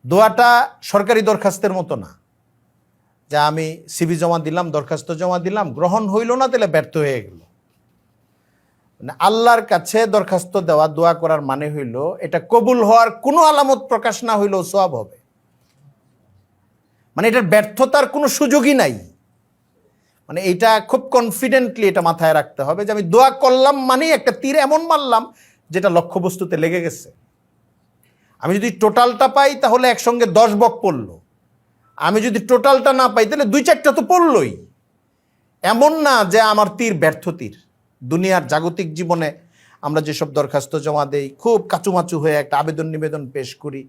দোয়াটা সরকারি দরখাস্তের মতো না, যা আমি সিভি জমা দিলাম, দরখাস্ত জমা দিলাম, গ্রহণ হইল না, তাহলে ব্যর্থ হয়ে গেল। মানে আল্লাহর কাছে দরখাস্ত দেওয়া, দোয়া করার মানে হইল এটা কবুল হওয়ার কোনো আলামত প্রকাশ না হইলেও সওয়াব হবে। মানে এটার ব্যর্থতার কোনো সুযোগই নাই। মানে এটা খুব কনফিডেন্টলি এটা মাথায় রাখতে হবে যে আমি দোয়া করলাম মানে একটা তীর এমন মারলাম যেটা লক্ষ্যবস্তুতে লেগে গেছে। আমি যদি টোটালটা পাই তাহলে একসঙ্গে 10 বক পড়লো, আমি যদি টোটালটা না পাই তাহলে 2-4টা তো পড়লই। এমন না যে আমার তীর ব্যর্থ তীর। দুনিয়ার জাগতিক জীবনে আমরা যেসব দরখাস্ত জমা দেই, খুব কাচুমাচু হয়ে একটা আবেদন নিবেদন পেশ করি,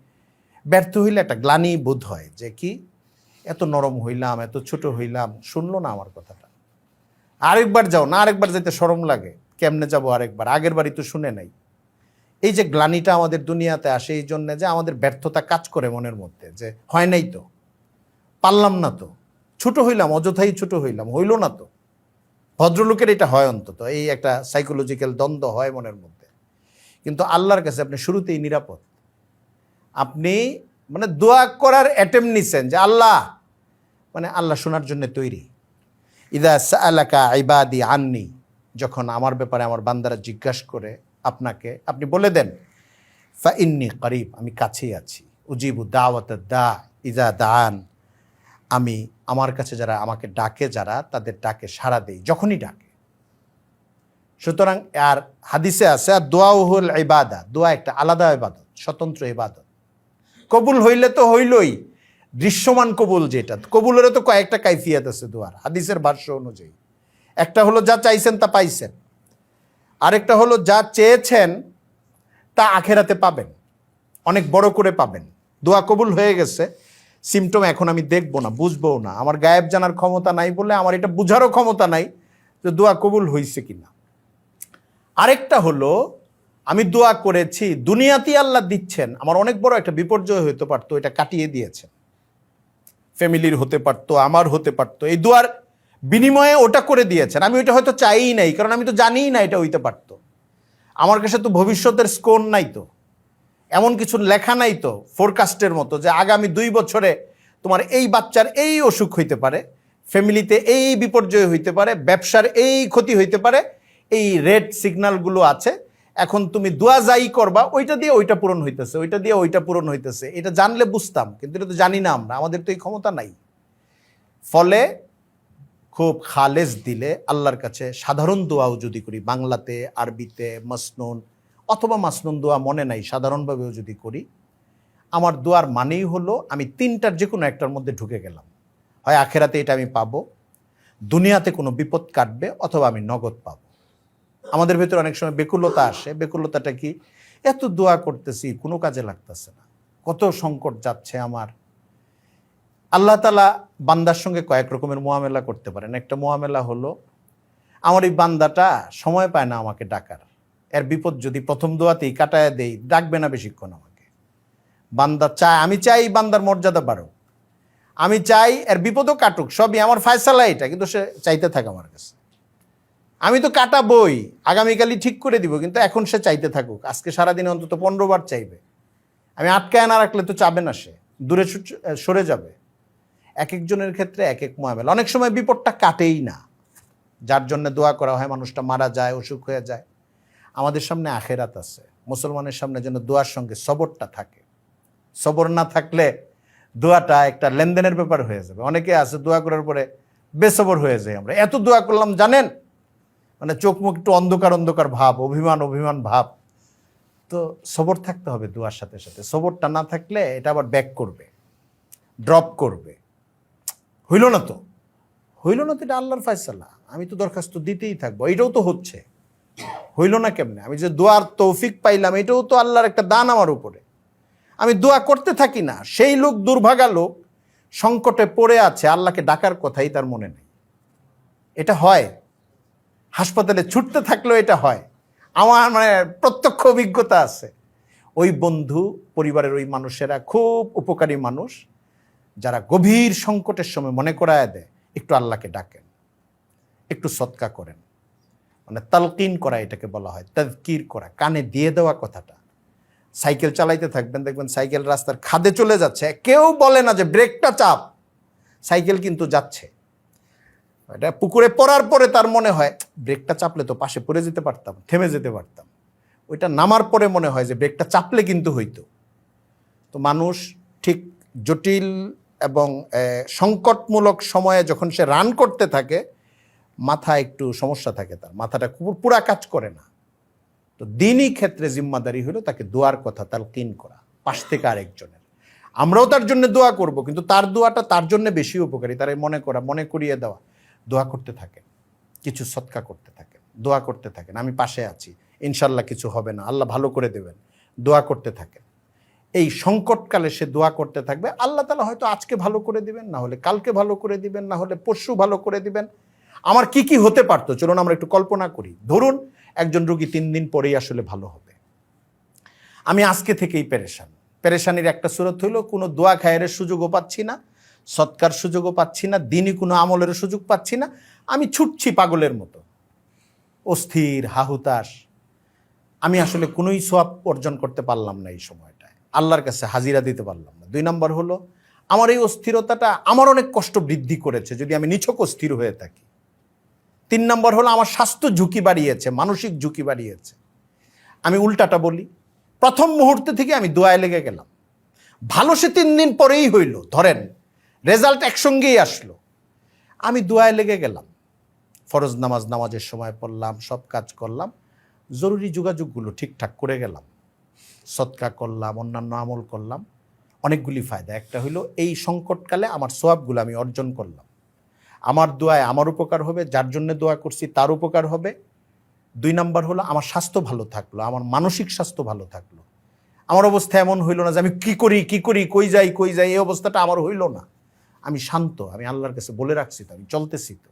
ব্যর্থ হইলে একটা গ্লানি বোধ হয় যে কি এত নরম হইলাম, এত ছোট হইলাম, শুনলো না আমার কথাটা। আরেকবার যাও না, আরেকবার যেতে শরম লাগে, কেমনে যাবো আরেকবার, আগের বারই তো শুনে নাই। এই যে গ্লানিটা আমাদের দুনিয়াতে আসে এই জন্যে যে আমাদের ব্যর্থতা কাজ করে মনের মধ্যে, যে হয় নাই তো, পারলাম না তো, ছোট হইলাম, অযথাই ছোট হইলাম, হইল না তো। ভদ্রলোকের এটা হয়, অন্তত এই একটা সাইকোলজিক্যাল দ্বন্দ্ব হয় মনের মধ্যে। কিন্তু আল্লাহর কাছে আপনি শুরুতেই নিরাপদ। আপনি মানে দোয়া করার অ্যাটেম্প নিছেন যে আল্লাহ, মানে আল্লাহ শোনার জন্য তৈরি। ইদা সাআলাকা ইবাদি আন্নি, যখন আমার ব্যাপারে আমার বান্দারা জিজ্ঞাসা করে আপনাকে, আপনি বলে দেন ফা ইন্নী করিব, আমি কাছেই আছি। উজিবু দাওয়াত দা ইজা দান, আমি আমার কাছে যারা আমাকে ডাকে, যারা তাদের ডাকে সাড়া দেই যখনই ডাকে। সুতরাং আর হাদিসে আছে আর দোয়াউল ইবাদা, দোয়া একটা আলাদা ইবাদত, স্বতন্ত্র ইবাদত। কবুল হইলে তো হইলই, দৃশ্যমান কবুল যেটা, কবুলেরও তো কয়েকটা কাইফিয়াত আছে দোয়ার হাদিসের ভাষ্য অনুযায়ী। একটা হলো যা চাইছেন তা পাইছেন, আরেকটা হলো যা চেয়েছেন তা আখেরাতে পাবেন, অনেক বড় করে পাবেন। দোয়া কবুল হয়ে গেছে, সিমটম এখন আমি দেখবো না, বুঝবো না, আমার গায়েব জানার ক্ষমতা নাই বলে আমার এটা বুঝারও ক্ষমতা নাই যে দোয়া কবুল হয়েছে কিনা। আরেকটা হলো আমি দোয়া করেছি, দুনিয়াতেই আল্লাহ দিচ্ছেন, আমার অনেক বড় একটা বিপর্যয় হতে পারতো, এটা কাটিয়ে দিয়েছেন। ফ্যামিলির হতে পারতো, আমার হতে পারতো, এই দোয়ার বিনিময়ে ওটা করে দিয়েছেন। আমি ওইটা হয়তো চাইই নাই, কারণ আমি তো জানিই না এটা হইতে পারতো। আমার কাছে তো ভবিষ্যতের স্কোর নাই, তো এমন কিছু লেখা নাই তো ফোরকাস্টের মতো যে আগামী 2 বছরে তোমার এই বাচ্চার এই অসুখ হইতে পারে, ফ্যামিলিতে এই বিপর্যয় হইতে পারে, ব্যবসার এই ক্ষতি হইতে পারে, এই রেড সিগন্যালগুলো আছে। এখন তুমি দোয়া যাই করবা, ওইটা দিয়ে ওইটা পূরণ হইতেছে, ওইটা দিয়ে ওইটা পূরণ হইতেছে। এটা জানলে বুঝতাম, কিন্তু এটা তো জানি না আমরা, আমাদের তো এই ক্ষমতা নাই। ফলে খুব খালেস দিলে আল্লাহর কাছে সাধারণ দোয়াও যদি করি, বাংলাতে, আরবিতে, মাসনুন অথবা মাসনুন দোয়া মনে নাই, সাধারণভাবেও যদি করি, আমার দোয়ার মানেই হলো আমি 3টার যে কোনো একটার মধ্যে ঢুকে গেলাম। হয় আখেরাতে এটা আমি পাবো, দুনিয়াতে কোনো বিপদ কাটবে, অথবা আমি নগদ পাবো। আমাদের ভেতরে অনেক সময় বেকুলতা আসে। বেকুলতাটা কি? এত দোয়া করতেছি, কোনো কাজে লাগতেছে না, কত সংকট যাচ্ছে আমার। আল্লাহ তাআলা বান্দার সঙ্গে কয়েক রকমের মুআমেলা করতে পারেন। একটা মুআমেলা হলো, আমার এই বান্দাটা সময় পায় না আমাকে ডাকার, এর বিপদ যদি প্রথম দোয়াতেই কাটায় দেই, ডাকবে না বেশিক্ষণ আমাকে। বান্দা চায়, আমি চাই বান্দার মর্যাদা বাড়ুক, আমি চাই এর বিপদও কাটুক, সবই আমার ফায়সালা এটা, কিন্তু সে চাইতে থাকে আমার কাছে। আমি তো কাটাবই, আগামীকালই ঠিক করে দিব, কিন্তু এখন সে চাইতে থাকুক, আজকে সারাদিনে অন্তত 15 বার চাইবে। আমি আটকায় না রাখলে তো চাবে না, সে দূরে সরে যাবে। এক একজনের ক্ষেত্রে এক এক মুআমেলা। অনেক সময় বিপদটা কাটেই না, যার জন্য দোয়া করা হয়, মানুষটা মারা যায়, অসুখ হয়ে যায়। আমাদের সামনে আখেরাত আছে, মুসলমানের সামনে যেন দোয়ার সঙ্গে সবরটা থাকে। সবর না থাকলে দোয়াটা একটা লেনদেনের ব্যাপার হয়ে যাবে। অনেকে আছে দোয়া করার পরে বেসবর হয়ে যায়, আমরা এত দোয়া করলাম জানেন, মানে চোখ মুখ একটু অন্ধকার অন্ধকার ভাব, অভিমান অভিমান ভাব। তো সবর থাকতে হবে দোয়ার সাথে সাথে। সবরটা না থাকলে এটা আবার ব্যাক করবে, ড্রপ করবে। হইল না তো, হইল না তো, এটা আল্লাহর ফায়সালা, আমি তো দরখাস্ত দিতেই থাকবো। এটাও তো হচ্ছে, হইল না কেমনে? আমি যে দোয়ার তৌফিক পাইলাম, এটাও তো আল্লাহর একটা দান আমার উপরে। আমি দোয়া করতে থাকি না, সেই লোক, দুর্ভাগা লোক, সংকটে পড়ে আছে, আল্লাহকে ডাকার কথাই তার মনে নেই। এটা হয়, হাসপাতালে ছুটতে থাকলেও এটা হয়। আমার মানে প্রত্যক্ষ অভিজ্ঞতা আছে। ওই বন্ধু পরিবারের ওই মানুষেরা খুব উপকারী মানুষ, যারা গভীর সংকটের সময় মনে করায় দেয় একটু আল্লাহকে ডাকেন, একটু সদকা করেন। মানে তালকিন করা, এটাকে বলা হয় তাযকির করা, কানে দিয়ে দেওয়া কথাটা, সাইকেল চালাইতে থাকবেন, দেখবেন সাইকেল রাস্তার খাদে চলে যাচ্ছে, কেউ বলে না যে ব্রেকটা চাপ, সাইকেল কিন্তু যাচ্ছে। এটা পুকুরে পড়ার পরে তার মনে হয় ব্রেকটা চাপলে তো পাশে পড়ে যেতে পারতাম, থেমে যেতে পারতাম। ওইটা নামার পরে মনে হয় যে ব্রেকটা চাপলে কিন্তু হইতো। তো মানুষ ঠিক জটিল এবং সংকটমূলক সময়ে যখন সে রান করতে থাকে, মাথা একটু সমস্যা থাকে, তার মাথাটা পুরা কাজ করে না। তো দিনই ক্ষেত্রে জিম্মাদারি হলো তাকে দোয়ার কথা তালকিন করা পাশ থেকে আরেকজনের। আমরাও তার জন্য দোয়া করব, কিন্তু তার দোয়াটা তার জন্য বেশি উপকারী। তার মনে করা, মনে করিয়ে দেওয়া, দোয়া করতে থাকেন, কিছু সদকা করতে থাকেন, দোয়া করতে থাকেন, আমি পাশে আছি, ইনশাল্লাহ কিছু হবে না, আল্লাহ ভালো করে দেবেন, দোয়া করতে থাকেন। এই সংকটকালে সে দোয়া করতে থাকবে, আল্লাহ তাআলা হয়তো আজকে ভালো করে দিবেন, না হলে কালকে ভালো করে দিবেন, না হলে পরশু ভালো করে দিবেন। আমার কি কি হতে পারতো, চলুন আমরা একটু কল্পনা করি। ধরুন একজন রোগী 3 দিন পরেই আসলে ভালো হবে, আমি আজকে থেকেই পেরেশানির একটা সুরত হইল, কোনো দোয়া খায়ের সুযোগও পাচ্ছি না, সৎকার সুযোগও পাচ্ছি না, দিনই কোনো আমলের সুযোগ পাচ্ছি না, আমি ছুটছি পাগলের মতো, অস্থির হাহুতাশ। আমি আসলে কোনোই সওয়াব অর্জন করতে পারলাম না এই সময়টায়, আল্লাহর কাছে হাজিরা দিতে পারলাম না। 2 নম্বর হলো, আমার এই অস্থিরতাটা আমার অনেক কষ্ট বৃদ্ধি করেছে যদি আমি নিছক অস্থির হয়ে থাকি। 3 নম্বর হলো, আমার স্বাস্থ্য ঝুঁকি বাড়িয়েছে, মানসিক ঝুঁকি বাড়িয়েছে। আমি উল্টাটা বলি, প্রথম মুহূর্তে থেকে আমি দোয়ায় লেগে গেলাম, ভালো সে 3 দিন পরেই হইল, ধরেন রেজাল্ট একসঙ্গেই আসলো, আমি দোয়ায় লেগে গেলাম, ফরজ নামাজের সময় পড়লাম, সব কাজ করলাম, জরুরি যোগাযোগগুলো ঠিকঠাক করে গেলাম, সদকা করলাম, অন্যান্য আমল করলাম, অনেকগুলি ফায়দা। একটা হইলো, এই সংকটকালে আমার সওয়াবগুলো আমি অর্জন করলাম, আমার দোয়ায় আমার উপকার হবে, যার জন্য দোয়া করছি তার উপকার হবে। 2 নম্বর হলো, আমার স্বাস্থ্য ভালো থাকলো, আমার মানসিক স্বাস্থ্য ভালো থাকলো, আমার অবস্থা এমন হইল না যে আমি কি করি, কই যাই, এই অবস্থাটা আমার হইল না। আমি শান্ত, আমি আল্লাহর কাছে বলে রাখছি তো, আমি চলতেছি তো।